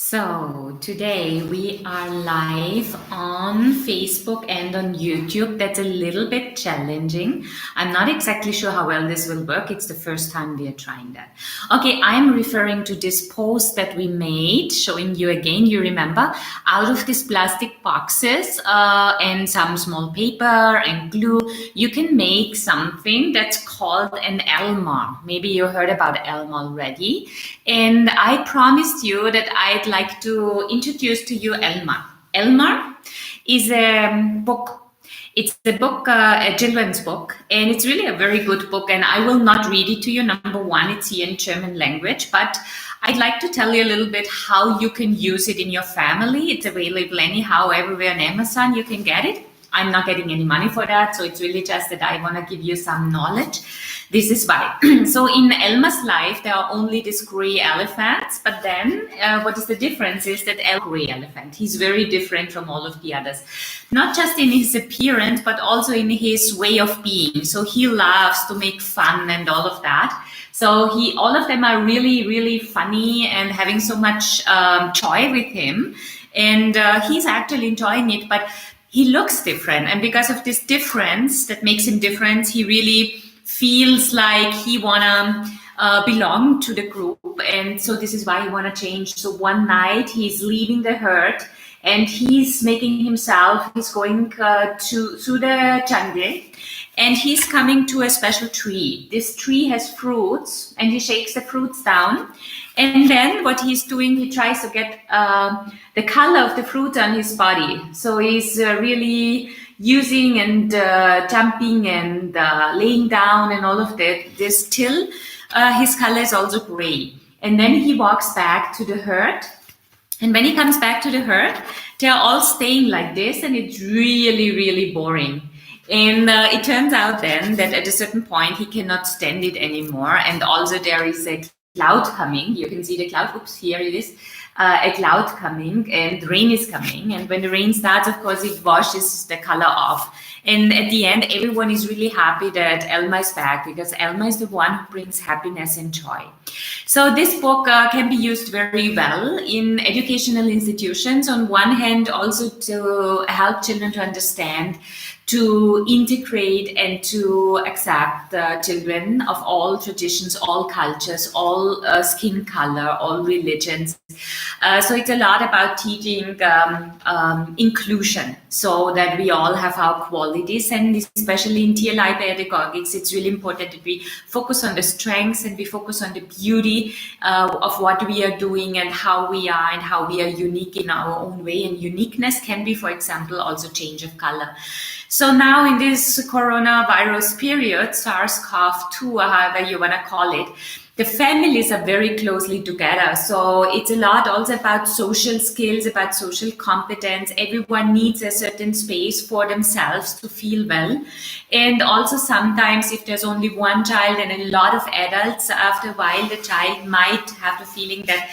So today we are live on Facebook and on YouTube. That's a little bit challenging. I'm not exactly sure how well this will work. It's the first time we are trying that. Okay, I'm referring to this post that we made, showing you again, you remember, out of these plastic boxes and some small paper and glue, you can make something that's called an Elmar. Maybe you heard about Elmar already. And I promised you that I'd like to introduce to you Elmar. Elmar is a book. It's a book, a children's book, and it's really a very good book. And I will not read it to you. Number one, it's here in German language, but I'd like to tell you a little bit how you can use it in your family. It's available anyhow, everywhere on Amazon. You can get it. I'm not getting any money for that, so it's really just that I want to give you some knowledge. This is why. So in Elmar's life, there are only these gray elephants, but then what is the difference is that gray elephant, he's very different from all of the others. Not just in his appearance, but also in his way of being. So he loves to make fun and all of that. So all of them are really, really funny and having so much joy with him. And he's actually enjoying it, but he looks different. And because of this difference that makes him different, he really feels like he wanna belong to the group, and so this is why he wanna change. So one night he's leaving the herd, and he's making himself. He's going through the jungle, and he's coming to a special tree. This tree has fruits, and he shakes the fruits down. And then what he's doing, he tries to get the color of the fruit on his body. So he's really using and jumping and laying down and all of that. This till his color is also gray. And then he walks back to the herd. And when he comes back to the herd, they're all staying like this, and it's really, really boring. And it turns out then that at a certain point, he cannot stand it anymore. And also there is a cloud coming. You can see the cloud. Oops, here it is. A cloud coming, and rain is coming. And when the rain starts, of course, it washes the color off. And at the end, everyone is really happy that Elmar is back, because Elmar is the one who brings happiness and joy. So this book can be used very well in educational institutions. On one hand, also to help children to understand, to integrate and to accept children of all traditions, all cultures, all skin color, all religions. So it's a lot about teaching inclusion, so that we all have our qualities, and especially in TLI Pedagogics, it's really important that we focus on the strengths and we focus on the beauty of what we are doing and how we are unique in our own way. And uniqueness can be, for example, also change of color. So now in this coronavirus period, SARS-CoV-2, or however you want to call it, the families are very closely together. So it's a lot also about social skills, about social competence. Everyone needs a certain space for themselves to feel well. And also sometimes if there's only one child and a lot of adults, after a while the child might have the feeling that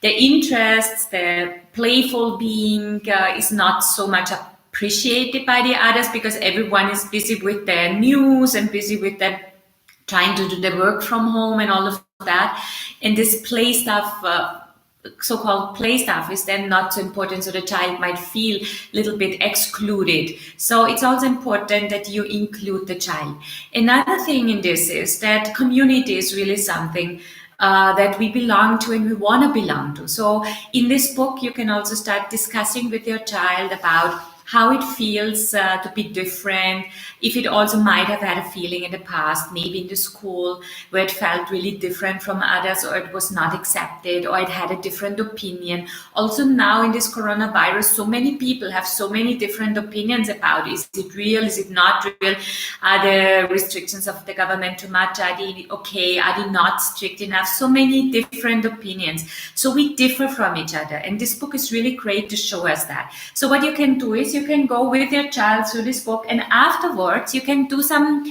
the interests, the playful being is not so much appreciated by the others, because everyone is busy with their news and busy with their trying to do the work from home and all of that. And this play stuff, so-called play stuff, is then not so important. So the child might feel a little bit excluded. So it's also important that you include the child. Another thing in this is that community is really something that we belong to and we want to belong to. So in this book, you can also start discussing with your child about how it feels to be different, if it also might have had a feeling in the past, maybe in the school, where it felt really different from others, or it was not accepted, or it had a different opinion. Also now in this coronavirus, so many people have so many different opinions about it. Is it real? Is it not real? Are the restrictions of the government too much? Are they okay? Are they not strict enough? So many different opinions. So we differ from each other. And this book is really great to show us that. So what you can do is you can go with your child through this book, and afterwards you can do some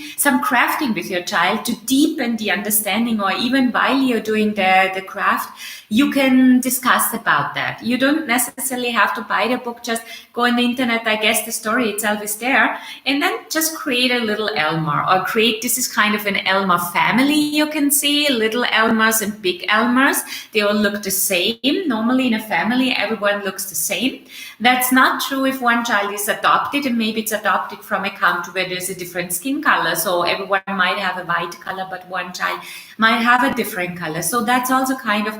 crafting with your child to deepen the understanding, or even while you're doing the craft, you can discuss about that. You don't necessarily have to buy the book, just go on the internet, I guess the story itself is there, and then just create a little Elmar, or create, this is kind of an Elmar family, you can see little Elmars and big Elmars. They all look the same. Normally in a family, everyone looks the same. That's not true if one child is adopted, and maybe it's adopted from a country where there's a different skin color. So everyone might have a white color, but one child might have a different color. So that's also kind of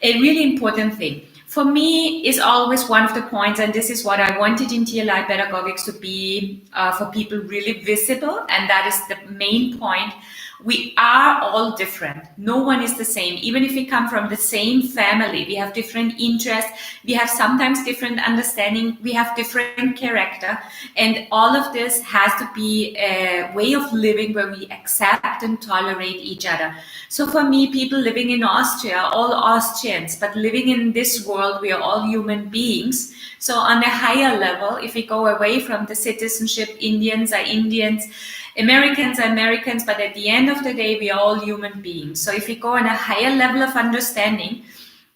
a really important thing. For me, is always one of the points, and this is what I wanted in TLI Pedagogics to be for people really visible, and that is the main point. We are all different. No one is the same. Even if we come from the same family, we have different interests, we have sometimes different understanding, we have different character, and all of this has to be a way of living where we accept and tolerate each other. So for me, people living in Austria, all Austrians, but living in this world, we are all human beings. So on a higher level, if we go away from the citizenship, Indians are Indians, Americans are Americans, but at the end of the day, we are all human beings. So if we go on a higher level of understanding,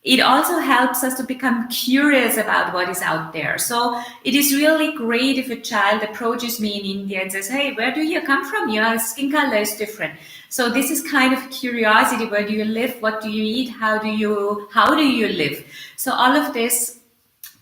it also helps us to become curious about what is out there. So it is really great if a child approaches me in India and says, hey, where do you come from? Your skin color is different. So this is kind of curiosity. Where do you live? What do you eat? How do you live? So all of this,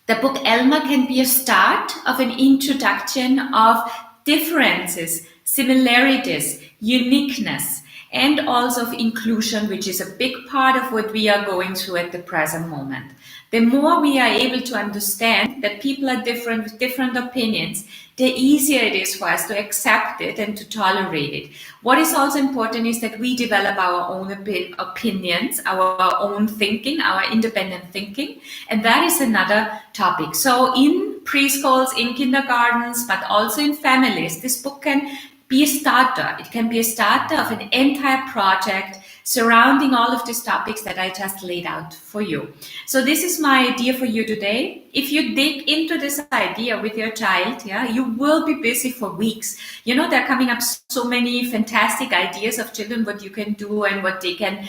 the book Elmar can be a start of an introduction of differences, similarities, uniqueness, and also of inclusion, which is a big part of what we are going through at the present moment. The more we are able to understand that people are different with different opinions, the easier it is for us to accept it and to tolerate it. What is also important is that we develop our own opinions, our own thinking, our independent thinking, and that is another topic. So in preschools, in kindergartens, but also in families, this book can be a starter. It can be a starter of an entire project surrounding all of these topics that I just laid out for you. So this is my idea for you today. If you dig into this idea with your child, you will be busy for weeks. You know, there are coming up so many fantastic ideas of children, what you can do and what they can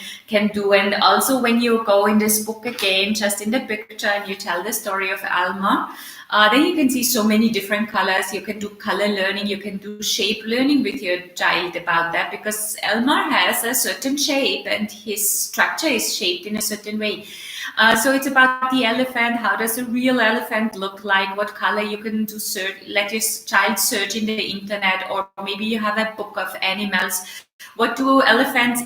do. And also when you go in this book again, just in the picture, and you tell the story of Elmar, then you can see so many different colors. You can do color learning, you can do shape learning with your child about that, because Elmar has a certain shape and his structure is shaped in a certain way. So it's about the elephant. How does a real elephant look like? What color you can do? Let your child search in the internet, or maybe you have a book of animals. What do elephants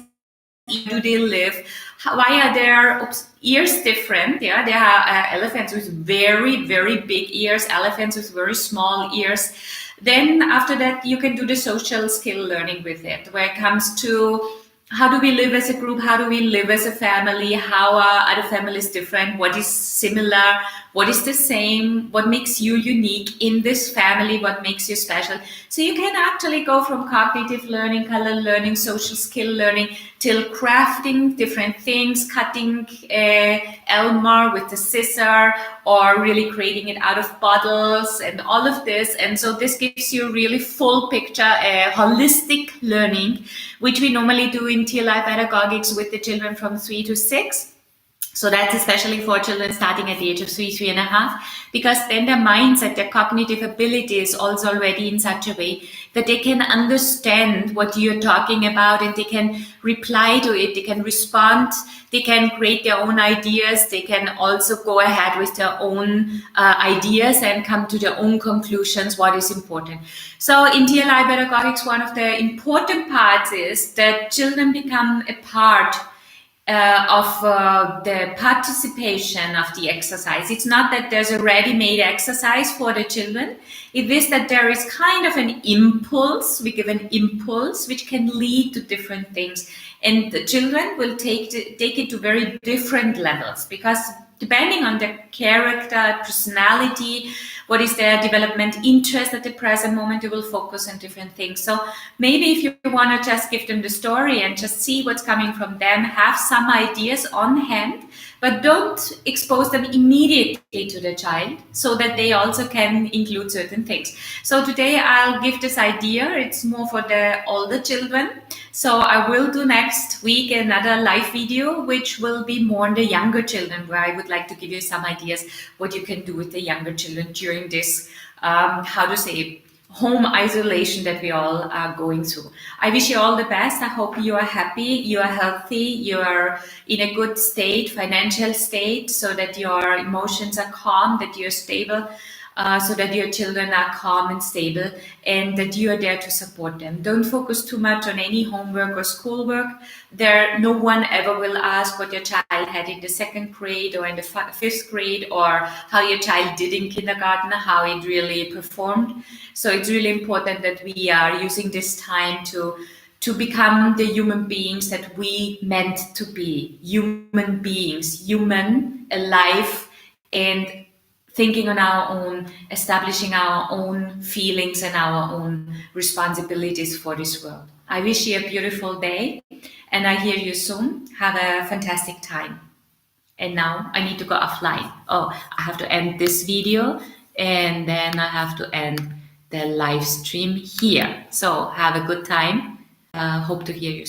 eat? Do they live? Why are their ears different? There are elephants with very, very big ears, elephants with very small ears. Then after that, you can do the social skill learning with it, where it comes to how do we live as a group? How do we live as a family? How are other families different? What is similar? What is the same? What makes you unique in this family? What makes you special? So you can actually go from cognitive learning, color learning, social skill learning, till crafting different things, cutting Elmar with the scissor, or really creating it out of bottles and all of this. And so this gives you really full picture, holistic learning, which we normally do in TLI Pedagogics with the children from 3 to 6. So that's especially for children starting at the age of 3.5, because then their mindset, their cognitive ability is also already in such a way that they can understand what you're talking about, and they can reply to it, they can respond, they can create their own ideas, they can also go ahead with their own ideas and come to their own conclusions, what is important. So in TLI Pedagogics, one of the important parts is that children become a part of the participation of the exercise. It's not that there's a ready-made exercise for the children. It is that there is kind of an impulse. We give an impulse which can lead to different things, and the children will take it to very different levels, because depending on their character, personality, what is their development interest at the present moment, they will focus on different things. So maybe if you want to just give them the story and just see what's coming from them, have some ideas on hand, but don't expose them immediately to the child so that they also can include certain things. So today I'll give this idea. It's more for the older children. So I will do next week another live video, which will be more on the younger children, where I would like to give you some ideas what you can do with the younger children during this, how to say, home isolation that we all are going through. I wish you all the best. I hope you are happy, you are healthy, you are in a good state, financial state, so that your emotions are calm, that you're stable, so that your children are calm and stable, and that you are there to support them. Don't focus too much on any homework or schoolwork. No one ever will ask what your child had in the 2nd grade or in the 5th grade, or how your child did in kindergarten, how it really performed. So it's really important that we are using this time to become the human beings that we meant to be. Human beings, human, alive, and thinking on our own, establishing our own feelings and our own responsibilities for this world. I wish you a beautiful day, and I hear you soon. Have a fantastic time. And now I need to go offline. Oh, I have to end this video, and then I have to end the live stream here. So have a good time. Hope to hear you soon.